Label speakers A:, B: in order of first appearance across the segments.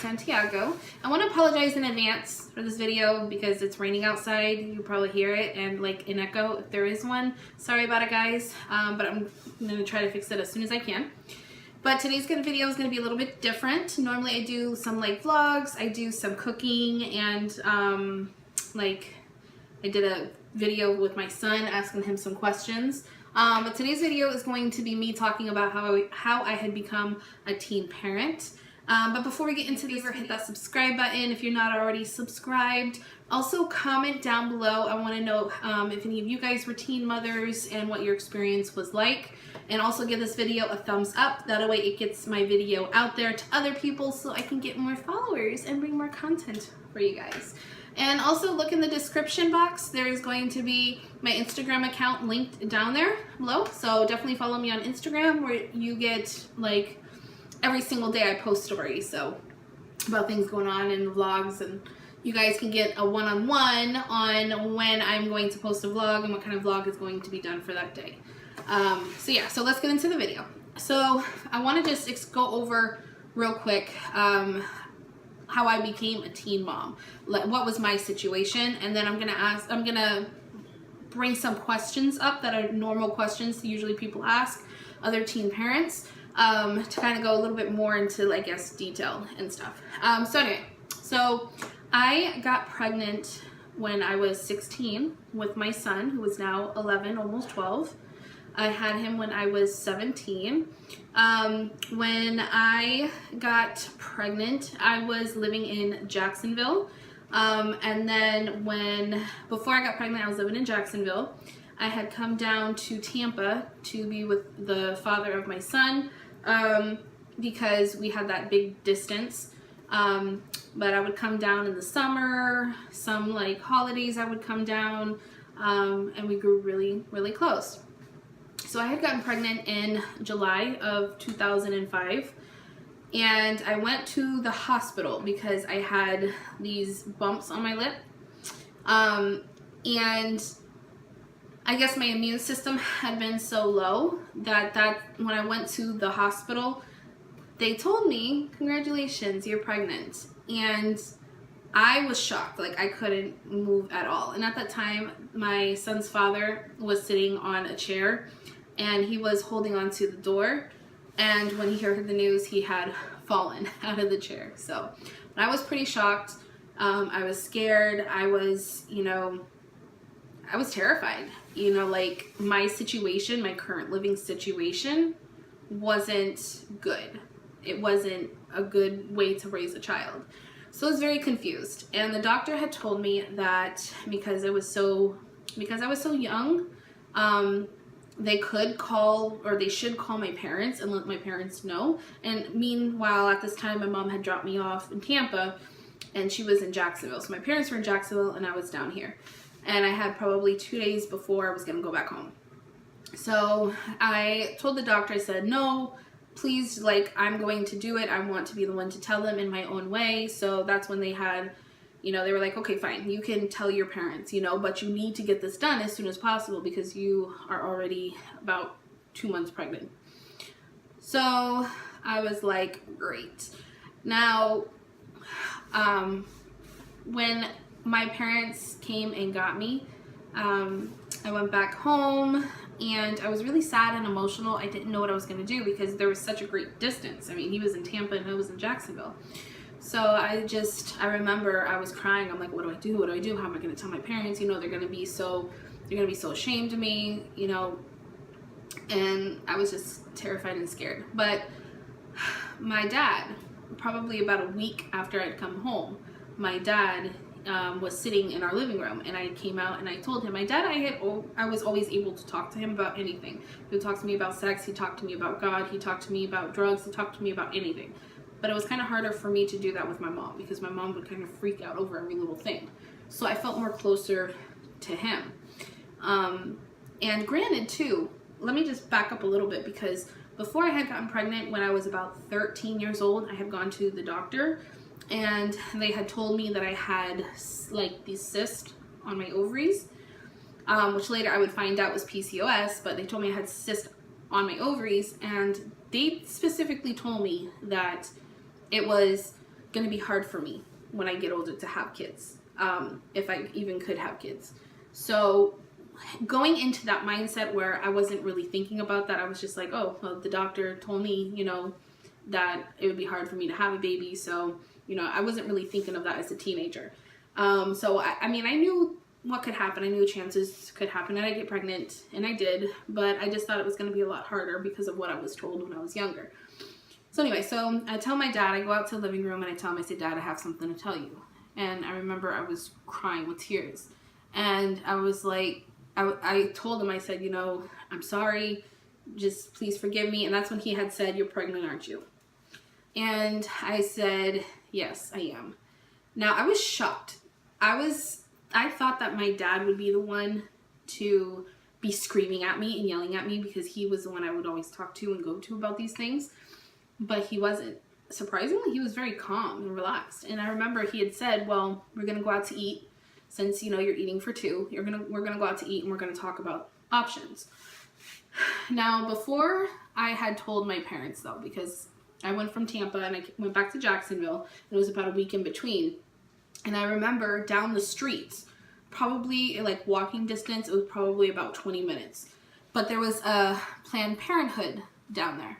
A: Santiago. I want to apologize in advance for this video because it's raining outside. You probably hear it and like an echo if there is one. Sorry about it, guys, but I'm going to try to fix it as soon as I can. But today's video is going to be a little bit different. Normally I do some like vlogs, I do some cooking, and like I did a video with my son asking him some questions. But today's video is going to be me talking about how I had become a teen parent. But before we get into these, hit that subscribe button if you're not already subscribed. Also comment down below. I want to know if any of you guys were teen mothers and what your experience was like. And also give this video a thumbs up. That way it gets my video out there to other people so I can get more followers and bring more content for you guys. And also look in the description box. There's going to be my Instagram account linked down there below. So definitely follow me on Instagram, where you get like every single day I post stories so about things going on in the vlogs, and you guys can get a one-on-one on when I'm going to post a vlog and what kind of vlog is going to be done for that day. So yeah, so let's get into the video. So I want to just go over real quick how I became a teen mom. What was my situation, and then I'm gonna bring some questions up that are normal questions usually people ask other teen parents, to kind of go a little bit more into, I guess, detail and stuff. So anyway, so I got pregnant when I was 16 with my son, who is now 11, almost 12. I had him when I was 17. When I got pregnant, I was living in Jacksonville. And then before I got pregnant, I was living in Jacksonville. I had come down to Tampa to be with the father of my son, because we had that big distance. But I would come down in the summer, some like holidays I would come down, and we grew really, really close. So I had gotten pregnant in July of 2005, and I went to the hospital because I had these bumps on my lip, and I guess my immune system had been so low that when I went to the hospital, they told me, congratulations, you're pregnant. And I was shocked, like I couldn't move at all. And at that time, my son's father was sitting on a chair and he was holding on to the door. And when he heard the news, he had fallen out of the chair. So I was pretty shocked. I was scared. I was terrified. Like my situation, my current living situation wasn't good. It wasn't a good way to raise a child. So I was very confused. And the doctor had told me that because I was so young, they could call, or they should call my parents and let my parents know. And meanwhile, at this time, my mom had dropped me off in Tampa and she was in Jacksonville. So my parents were in Jacksonville and I was down here. And I had probably 2 days before I was going to go back home. So I told the doctor, I said, no, please, like, I'm going to do it. I want to be the one to tell them in my own way. So that's when they had, they were like, okay, fine, you can tell your parents, but you need to get this done as soon as possible because you are already about 2 months pregnant. So I was like, great. Now, when my parents came and got me, I went back home and I was really sad and emotional. I didn't know what I was going to do because there was such a great distance. I mean, he was in Tampa and I was in Jacksonville. So I remember I was crying. I'm like, what do I do? What do I do? How am I going to tell my parents? They're going to be so ashamed of me, and I was just terrified and scared. But my dad, probably about a week after I'd come home, my dad was sitting in our living room, and I came out and I told him, my dad, I was always able to talk to him about anything. He would talk to me about sex, he talked to me about God, he talked to me about drugs, he talked to me about anything. But it was kind of harder for me to do that with my mom because my mom would kind of freak out over every little thing. So I felt more closer to him. And granted too, let me just back up a little bit, because before I had gotten pregnant, when I was about 13 years old, I had gone to the doctor and they had told me that I had like these cysts on my ovaries, which later I would find out was PCOS, but they told me I had cysts on my ovaries, and they specifically told me that it was going to be hard for me when I get older to have kids, if I even could have kids. So going into that mindset where I wasn't really thinking about that, I was just like, oh, well, the doctor told me, you know, that it would be hard for me to have a baby. So, you know, I wasn't really thinking of that as a teenager. So, I mean, I knew what could happen. I knew chances could happen and I'd get pregnant, and I did, but I just thought it was going to be a lot harder because of what I was told when I was younger. So anyway, so I tell my dad, I go out to the living room and I tell him, I say, Dad, I have something to tell you. And I remember I was crying with tears. And I was like, I told him, I said, you know, I'm sorry, just please forgive me. And that's when he had said, you're pregnant, aren't you? And I said, yes, I am. Now, I was shocked. I thought that my dad would be the one to be screaming at me and yelling at me, because he was the one I would always talk to and go to about these things. But he wasn't. Surprisingly, he was very calm and relaxed. And I remember he had said, well, we're going to go out to eat. Since, you know, you're eating for two, we're going to go out to eat and we're going to talk about options. Now, before I had told my parents, though, because I went from Tampa and I went back to Jacksonville, and it was about a week in between. And I remember down the streets, probably like walking distance, it was probably about 20 minutes. But there was a Planned Parenthood down there.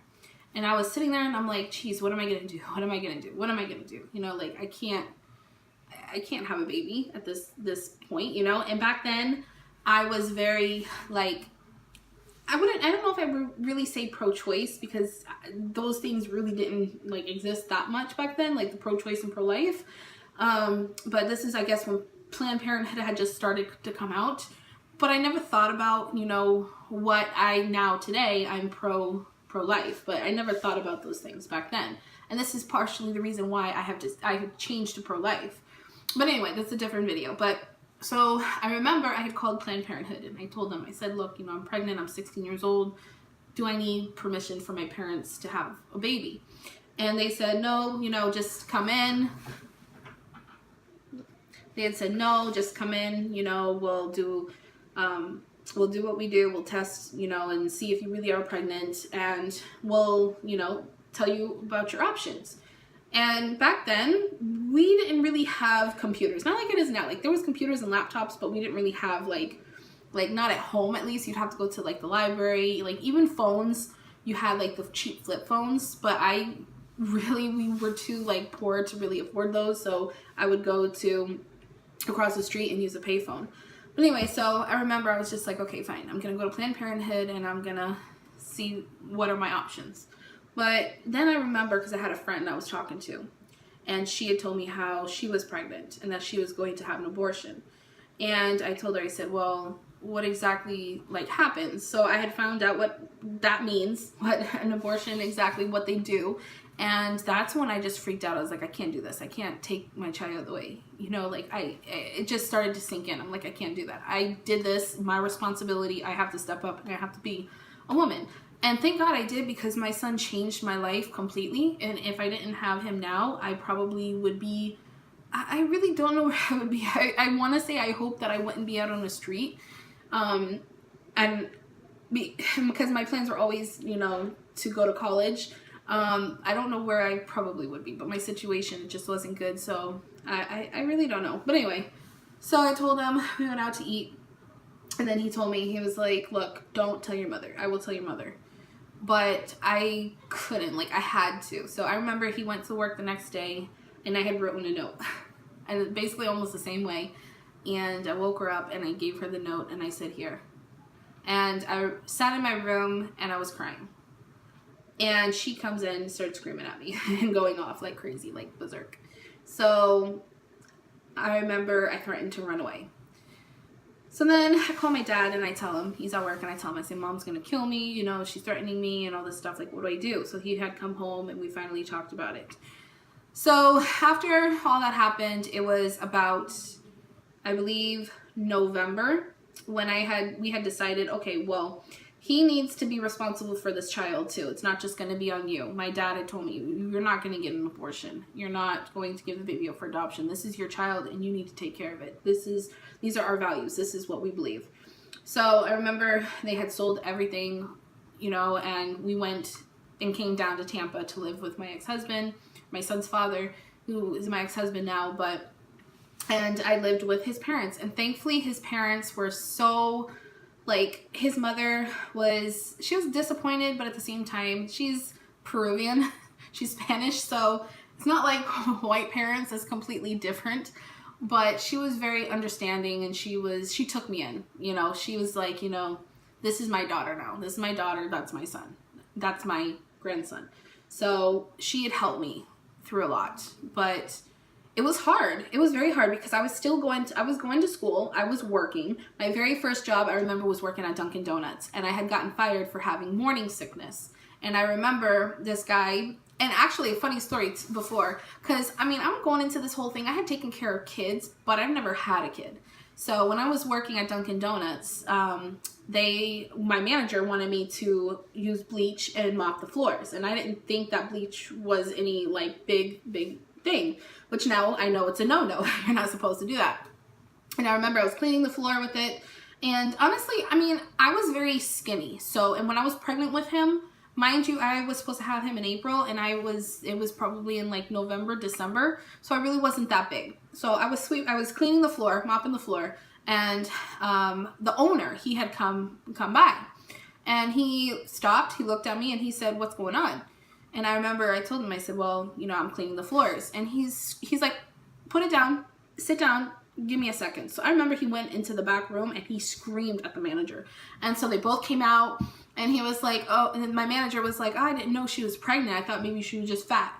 A: And I was sitting there and I'm like, geez, what am I going to do? What am I going to do? What am I going to do? You know, like I can't have a baby at this point, you know? And back then I was very like, I don't know if I would really say pro-choice, because those things really didn't like exist that much back then, like the pro-choice and pro-life. But this is, I guess, when Planned Parenthood had just started to come out. But I never thought about, you know, what today I'm pro-life, but I never thought about those things back then. And this is partially the reason why I have changed to pro-life. But anyway, that's a different video. But so I remember I had called Planned Parenthood and I told them, I said, look, you know, I'm pregnant, I'm 16 years old. Do I need permission from my parents to have a baby? And they said, no, you know, just come in. They had said, no, just come in, you know, we'll do what we do. We'll test, you know, and see if you really are pregnant, and we'll, you know, tell you about your options. And back then, we didn't really have computers. Not like it is now. Like, there was computers and laptops, but we didn't really have, like not at home, at least. You'd have to go to, like, the library. Like, even phones, you had, like, the cheap flip phones. But we were too, like, poor to really afford those. So I would go to across the street and use a payphone. But anyway, so I remember I was just like, okay, fine. I'm going to go to Planned Parenthood and I'm going to see what are my options. But then I remember, because I had a friend I was talking to, and she had told me how she was pregnant and that she was going to have an abortion. And I told her, I said, well, what exactly like happens? So I had found out what that means, what an abortion, exactly what they do. And that's when I just freaked out. I was like, I can't do this. I can't take my child away. You know, like it just started to sink in. I'm like, I can't do that. I did this, my responsibility. I have to step up and I have to be a woman. And thank God I did, because my son changed my life completely. And if I didn't have him now, I probably would be, I really don't know where I would be. I want to say I hope that I wouldn't be out on the street. Because my plans were always, you know, to go to college. I don't know where I probably would be, but my situation just wasn't good. So I really don't know. But anyway, so I told him, we went out to eat. And then he told me, he was like, look, don't tell your mother. I will tell your mother. But I couldn't, like I had to. So I remember he went to work the next day and I had written a note. And basically almost the same way. And I woke her up and I gave her the note and I said, here. And I sat in my room and I was crying. And she comes in and starts screaming at me and going off like crazy, like berserk. So I remember I threatened to run away. So then I call my dad and I tell him, he's at work, and I tell him, I say, Mom's going to kill me, you know, she's threatening me and all this stuff. Like, what do I do? So he had come home and we finally talked about it. So after all that happened, it was about, I believe, November when we had decided, okay, well, he needs to be responsible for this child too. It's not just going to be on you. My dad had told me, you're not going to get an abortion. You're not going to give the baby up for adoption. This is your child and you need to take care of it. These are our values. This is what we believe. So I remember they had sold everything, you know, and we went and came down to Tampa to live with my ex-husband, my son's father, who is my ex-husband now, and I lived with his parents, and thankfully his parents were so, like, his mother she was disappointed, but at the same time, she's Peruvian, she's Spanish, so it's not like white parents, it's completely different, but she was very understanding, and she took me in, you know, she was like, you know, this is my daughter now, this is my daughter, that's my son, that's my grandson, so she had helped me through a lot, but it was hard. It was very hard because I was still going to school. I was working. My very first job I remember was working at Dunkin' Donuts, and I had gotten fired for having morning sickness. And I remember this guy, and actually a funny story before, because I mean, I'm going into this whole thing. I had taken care of kids, but I've never had a kid. So when I was working at Dunkin' Donuts, my manager wanted me to use bleach and mop the floors, and I didn't think that bleach was any like big thing, which now I know it's a no-no. You're not supposed to do that. And I remember I was cleaning the floor with it, and honestly, I mean, I was very skinny. So, and when I was pregnant with him, mind you, I was supposed to have him in April, and it was probably in like November, December, so I really wasn't that big. So I was cleaning the floor, mopping the floor, and the owner, he had come by, and he stopped, he looked at me, and he said, "What's going on?" And I remember I told him, I said, "Well, you know, I'm cleaning the floors." And he's like, "Put it down, sit down, give me a second." So I remember he went into the back room and he screamed at the manager. And so they both came out, and he was like, "Oh," and then my manager was like, "Oh, I didn't know she was pregnant. I thought maybe she was just fat."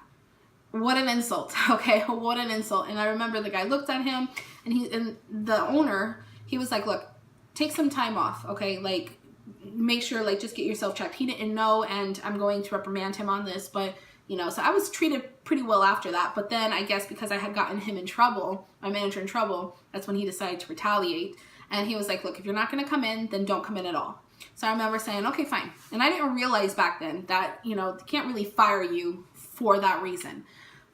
A: What an insult, okay? What an insult. And I remember the guy looked at him, and the owner, he was like, "Look, take some time off, okay? Like, make sure, like, just get yourself checked." He didn't know, and I'm going to reprimand him on this, but, you know, so I was treated pretty well after that. But then I guess because I had gotten him in trouble, my manager in trouble, that's when he decided to retaliate. And he was like, "Look, if you're not going to come in, then don't come in at all." So I remember saying, "Okay, fine." And I didn't realize back then that, you know, they can't really fire you for that reason.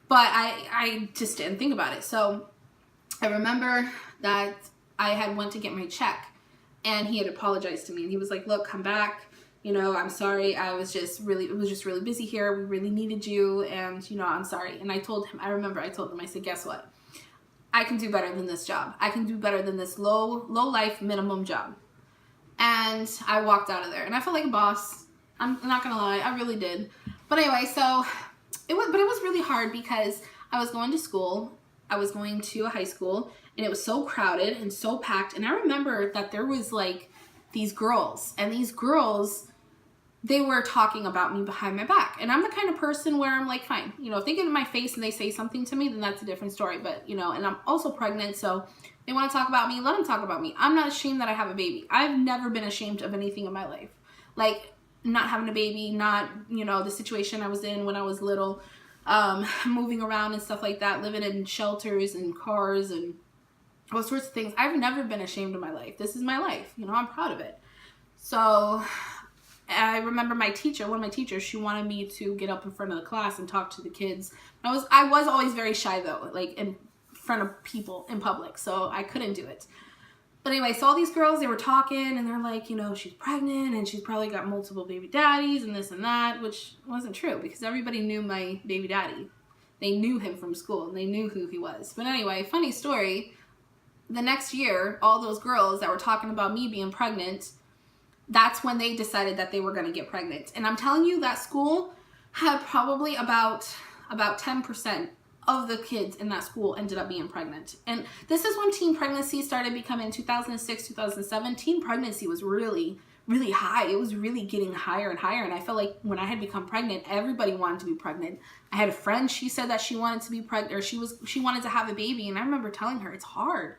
A: But I just didn't think about it. So I remember that I had went to get my check, and he had apologized to me, and he was like, "Look, come back. You know, I'm sorry. It was just really busy here. We really needed you, and, you know, I'm sorry." And I told him, I said, "Guess what? I can do better than this job. I can do better than this low life minimum job." And I walked out of there, and I felt like a boss. I'm not gonna lie, I really did. But anyway, so it was really hard because I was going to school. I was going to a high school, and it was so crowded and so packed. And I remember that there was like these girls, and these girls, they were talking about me behind my back. And I'm the kind of person where I'm like, fine, you know, if they get in my face and they say something to me, then that's a different story. But, you know, and I'm also pregnant, so they want to talk about me, let them talk about me. I'm not ashamed that I have a baby. I've never been ashamed of anything in my life. Like, not having a baby, not, you know, the situation I was in when I was little, moving around and stuff like that, living in shelters and cars and all sorts of things. I've never been ashamed of my life. This is my life. You know, I'm proud of it. So I remember my teacher, one of my teachers, she wanted me to get up in front of the class and talk to the kids. I was always very shy though, like in front of people in public, so I couldn't do it. But anyway, so all these girls, they were talking, and they're like, you know, she's pregnant, and she's probably got multiple baby daddies, and this and that, which wasn't true, because everybody knew my baby daddy. They knew him from school, and they knew who he was. But anyway, funny story, the next year, all those girls that were talking about me being pregnant, that's when they decided that they were going to get pregnant. And I'm telling you, that school had probably about 10% of the kids in that school ended up being pregnant. And this is when teen pregnancy started becoming 2006, 2007. Teen pregnancy was really, really high. It was really getting higher and higher. And I felt like when I had become pregnant, everybody wanted to be pregnant. I had a friend, she said that she wanted to be pregnant, or she wanted to have a baby. And I remember telling her, it's hard.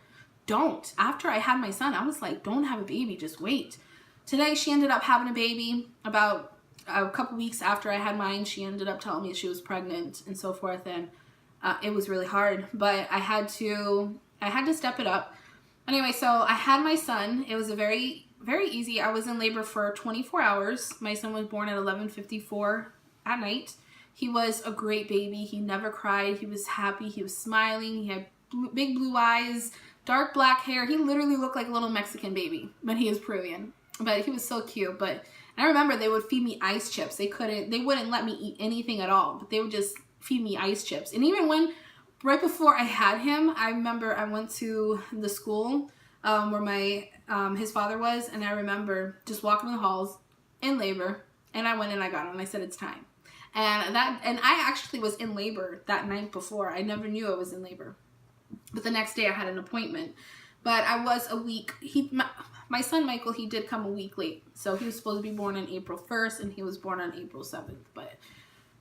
A: Don't. After I had my son, I was like, don't have a baby, just wait. Today, she ended up having a baby. About a couple weeks after I had mine, she ended up telling me she was pregnant and so forth. And it was really hard, but I had to step it up. Anyway, so I had my son. It was a very, very easy. I was in labor for 24 hours. My son was born at 11:54 at night. He was a great baby. He never cried. He was happy. He was smiling. He had big blue eyes, dark black hair. He literally looked like a little Mexican baby, but he is Peruvian. But he was so cute. But I remember they would feed me ice chips. They wouldn't let me eat anything at all, but they would just feed me ice chips. And even when right before I had him, I remember I went to the school where my his father was, and I remember just walking in the halls in labor, and I went and I got him and I said, it's time. And I actually was in labor that night before. I never knew I was in labor. But the next day I had an appointment. But I was a week, my son Michael, he did come a week late. So he was supposed to be born on April 1st and he was born on April 7th. But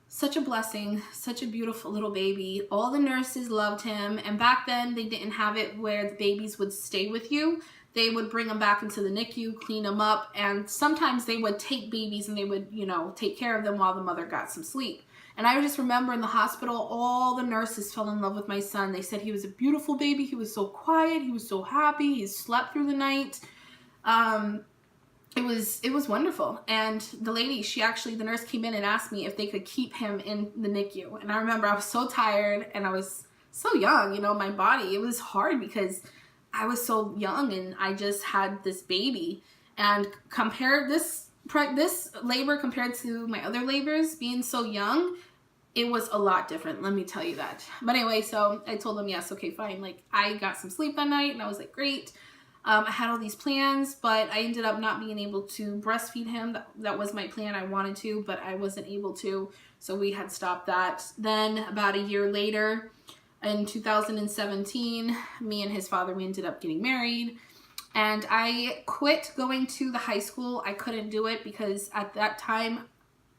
A: such a blessing, such a beautiful little baby. All the nurses loved him. And back then they didn't have it where the babies would stay with you. They would bring them back into the NICU, clean them up. And sometimes they would take babies and they would, you know, take care of them while the mother got some sleep. And I just remember in the hospital, all the nurses fell in love with my son. They said he was a beautiful baby. He was so quiet. He was so happy. He slept through the night. It was wonderful. And the lady, the nurse came in and asked me if they could keep him in the NICU. And I remember I was so tired and I was so young, you know, my body. It was hard because I was so young and I just had this baby. And compare this labor compared to my other labors, being so young, it was a lot different, let me tell you that. But anyway, so I told them, yes, okay, fine. Like, I got some sleep that night and I was like, great. I had all these plans, but I ended up not being able to breastfeed him. That was my plan. I wanted to, but I wasn't able to. So we had stopped that. Then about a year later, in 2017, me and his father, we ended up getting married. And I quit going to the high school. I couldn't do it because at that time,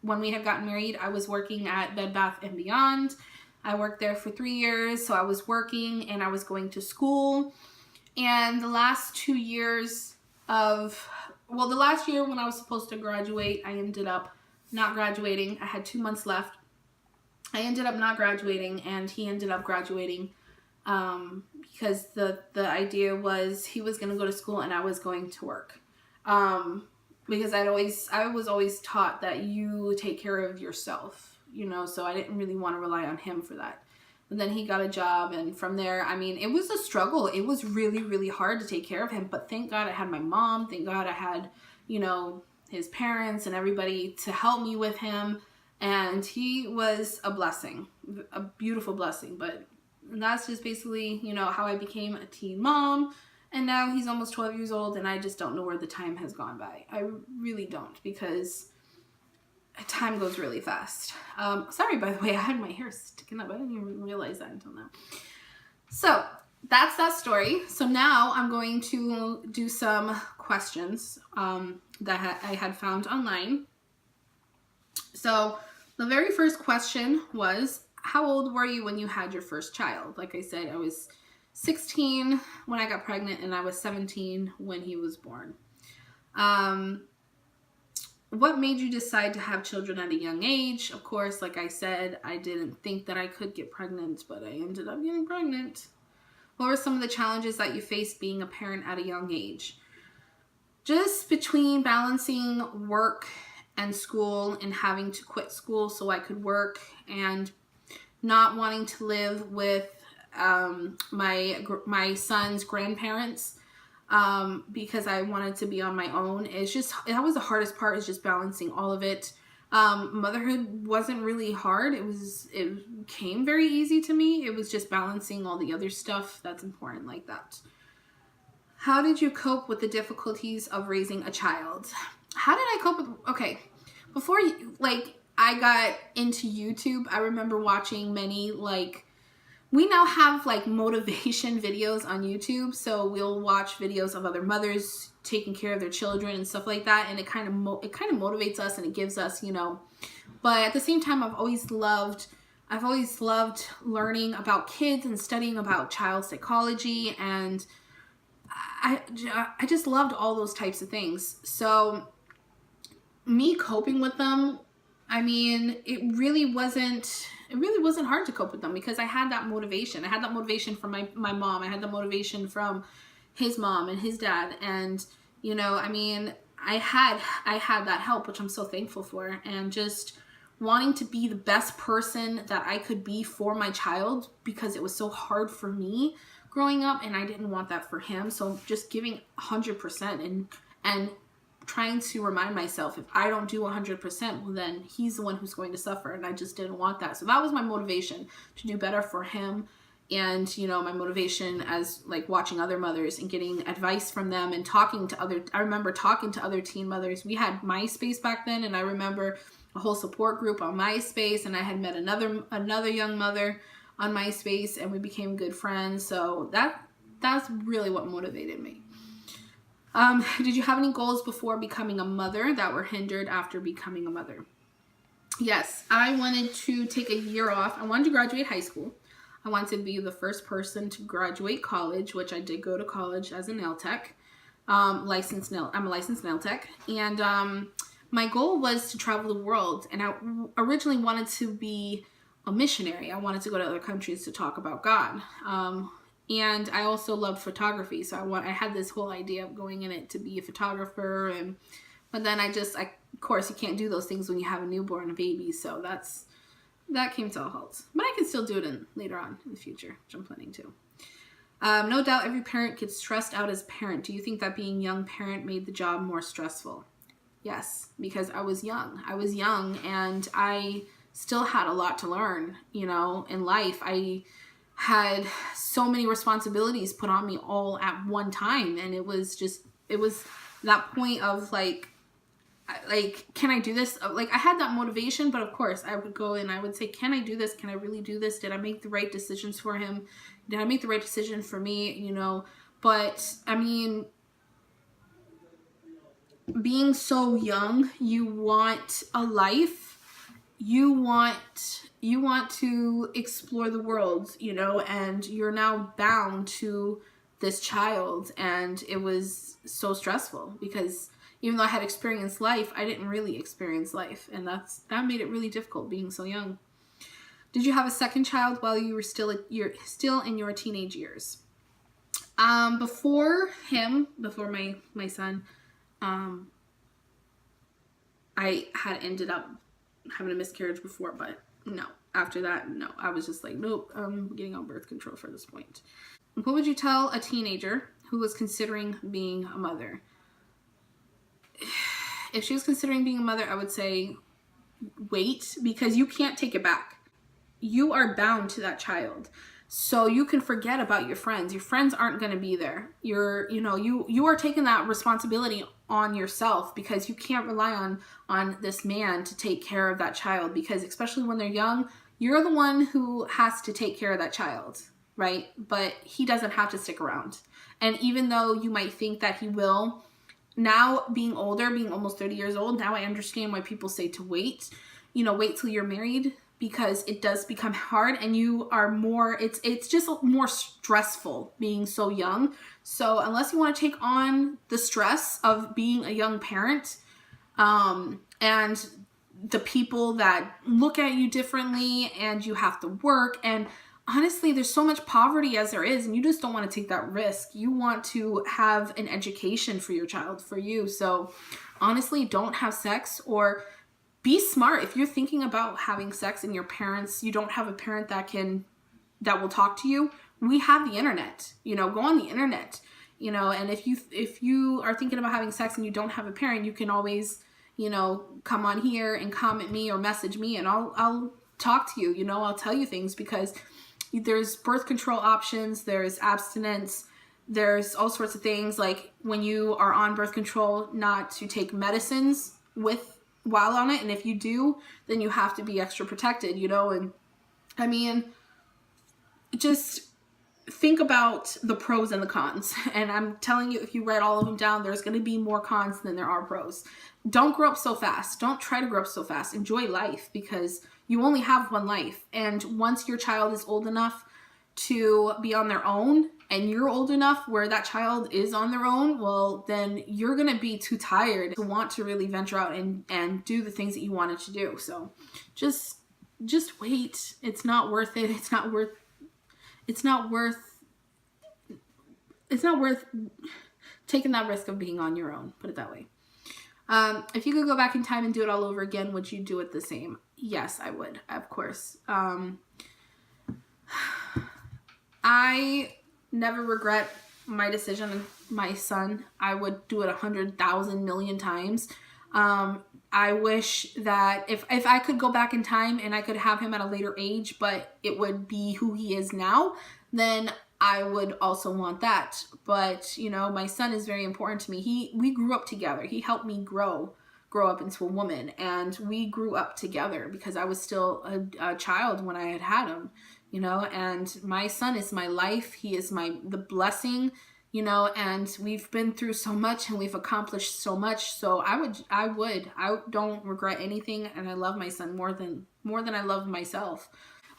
A: when we had gotten married, I was working at Bed Bath & Beyond. I worked there for 3 years, so I was working and I was going to school. And the last 2 years the last year when I was supposed to graduate, I ended up not graduating. I had 2 months left. I ended up not graduating and he ended up graduating because the idea was he was going to go to school and I was going to work. Because I was always taught that you take care of yourself, you know, so I didn't really want to rely on him for that. And then he got a job, and from there, I mean, it was a struggle. It was really, really hard to take care of him, but thank God I had my mom. Thank God I had, you know, his parents and everybody to help me with him, and he was a blessing, a beautiful blessing. But that's just basically, you know, how I became a teen mom. And now he's almost 12 years old and I just don't know where the time has gone by. I really don't, because time goes really fast. Sorry, by the way, I had my hair sticking up. I didn't even realize that until now. So that's that story. So now I'm going to do some questions that I had found online. So the very first question was, how old were you when you had your first child? Like I said, I was 16 when I got pregnant and I was 17 when he was born. What made you decide to have children at a young age? Of course, like I said, I didn't think that I could get pregnant, but I ended up getting pregnant. What were some of the challenges that you faced being a parent at a young age? Just between balancing work and school and having to quit school so I could work, and not wanting to live with my son's grandparents because I wanted to be on my own. That was the hardest part, is just balancing all of it. Motherhood wasn't really hard. It came very easy to me. It was just balancing all the other stuff that's important like that. How did you cope with the difficulties of raising a child? How did I cope with, okay, before I got into YouTube, I remember watching many, we now have motivation videos on YouTube, so we'll watch videos of other mothers taking care of their children and stuff like that, and it kind of motivates us and it gives us, but at the same time, I've always loved learning about kids and studying about child psychology, and I just loved all those types of things. So me coping with them, I mean, it really wasn't hard to cope with them because I had that motivation. I had that motivation from my mom. I had the motivation from his mom and his dad. And, I mean, I had that help, which I'm so thankful for. And just wanting to be the best person that I could be for my child, because it was so hard for me growing up and I didn't want that for him. So just giving 100% and trying to remind myself, if I don't do 100%, well, then he's the one who's going to suffer, and I just didn't want that. So that was my motivation, to do better for him And, you know, my motivation as like watching other mothers and getting advice from them and talking to other, I remember talking to other teen mothers. We had MySpace back then, and I remember a whole support group on MySpace, and I had met another young mother on MySpace, and we became good friends. So that's really what motivated me. Did you have any goals before becoming a mother that were hindered after becoming a mother? Yes, I wanted to take a year off. I wanted to graduate high school. I wanted to be the first person to graduate college, which I did go to college as a nail tech. I'm a licensed nail tech. And my goal was to travel the world. And I originally wanted to be a missionary. I wanted to go to other countries to talk about God. And I also loved photography. So I had this whole idea of going in it to be a photographer. But then of course, you can't do those things when you have a newborn, a baby. So that came to a halt. But I can still do it later on in the future, which I'm planning to. No doubt every parent gets stressed out as a parent. Do you think that being a young parent made the job more stressful? Yes, because I was young. I was young, and I still had a lot to learn, you know, in life. I had so many responsibilities put on me all at one time. And it was that point of like, can I do this? Like, I had that motivation, but of course I would go and I would say, can I do this? Can I really do this? Did I make the right decisions for him? Did I make the right decision for me? You know, but I mean, being so young, you want a life, you want to explore the world, you know, and you're now bound to this child. And it was so stressful because even though I had experienced life, I didn't really experience life. And that made it really difficult being so young. Did you have a second child while you were still in your teenage years? Before my son, I had ended up having a miscarriage before, but no. After that, no. I was just like, nope, I'm getting on birth control for this point. What would you tell a teenager who was considering being a mother? If she was considering being a mother, I would say wait, because you can't take it back. You are bound to that child. So you can forget about your friends. Your friends aren't going to be there. You are taking that responsibility on yourself, because you can't rely on this man to take care of that child, because especially when they're young, you're the one who has to take care of that child, right? But he doesn't have to stick around. And even though you might think that he will, now being older, being almost 30 years old, now I understand why people say to wait, wait till you're married, because it does become hard and you are more, it's just more stressful being so young. So unless you want to take on the stress of being a young parent, and the people that look at you differently, and you have to work, and honestly, there's so much poverty as there is, and you just don't want to take that risk. You want to have an education for your child, for you. So honestly, don't have sex, or be smart. If you're thinking about having sex and you don't have a parent that will talk to you, we have the internet, go on the internet, and if you are thinking about having sex and you don't have a parent, you can always, come on here and comment me or message me, and I'll talk to you, I'll tell you things, because there's birth control options, there's abstinence, there's all sorts of things, like when you are on birth control, not to take medicines while on it, and if you do, then you have to be extra protected, and I mean, just think about the pros and the cons, and I'm telling you, if you write all of them down, there's going to be more cons than there are pros. Don't grow up so fast. Don't try to grow up so fast. Enjoy life, because you only have one life, and once your child is old enough to be on their own, and you're old enough where that child is on their own, well, then you're going to be too tired to want to really venture out and do the things that you wanted to do. So just wait. It's not worth it. It's not worth taking that risk of being on your own, put it that way. If you could go back in time and do it all over again, would you do it the same? Yes, I would, of course. I never regret my decision with my son. I would do it 100,000 million times. I wish that if I could go back in time and I could have him at a later age, but it would be who he is now,
B: then I would also want that. But, you know, my son is very important to me. We grew up together. He helped me grow up into a woman, and we grew up together because I was still a child when I had him, you know, and my son is my life. He is the blessing, you know, and we've been through so much and we've accomplished so much. So I don't regret anything, and I love my son more than I love myself.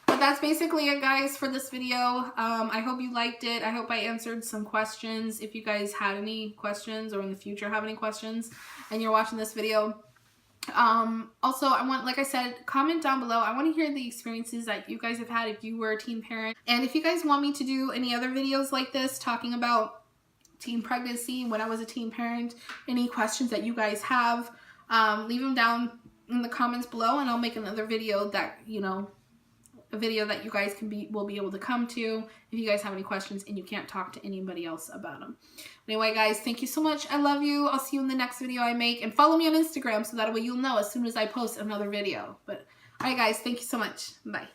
B: But that's basically it, guys, for this video. I hope you liked it. I hope I answered some questions. If you guys had any questions, or in the future have any questions and you're watching this video, also, like I said, comment down below. I want to hear the experiences that you guys have had if you were a teen parent. And if you guys want me to do any other videos like this talking about teen pregnancy, when I was a teen parent, any questions that you guys have, leave them down in the comments below, and I'll make another video that, you know, a video that you guys will be able to come to if you guys have any questions and you can't talk to anybody else about them. Anyway, guys, thank you so much. I love you. I'll see you in the next video I make, and follow me on Instagram so that way you'll know as soon as I post another video. But all right, guys, thank you so much. Bye.